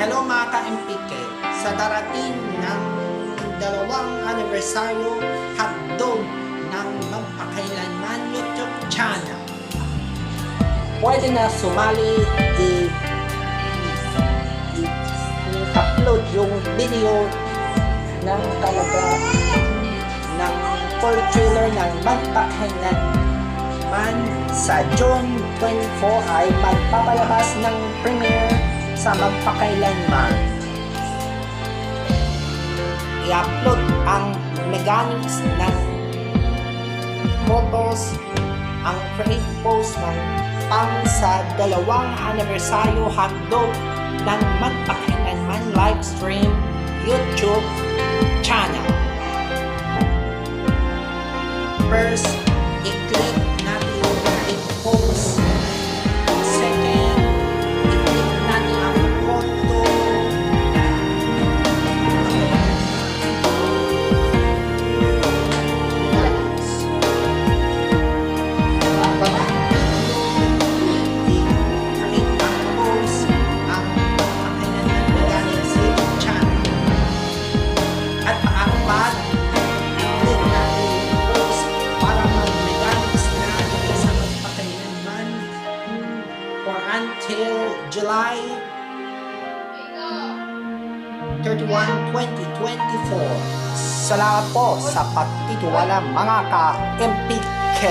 Hello mga ka-MPK, sa darating ng 2nd anibersaryo hotdog ng magpakailanman YouTube channel. Pwede na sumali i-upload yung video ng talaga ng full trailer ng magpakailanman sa June 24 ay magpapalabas ng premiere sa magpakailanman. I-upload ang mechanics ng photos, ang create post ng pang sa 2nd anibersaryo hotdog ng magpakailanman live stream YouTube channel. First, i-click natin yung create post. Second, i-click natin ang photo. I-create ang post, ang magpakailanman mechanics YouTube channel. At pang-apat, i-click natin yung post para mag-mechanics na sa magpakailanman for until July 31, 2024. Salamat po sa pagtitiwala mga ka-MPK.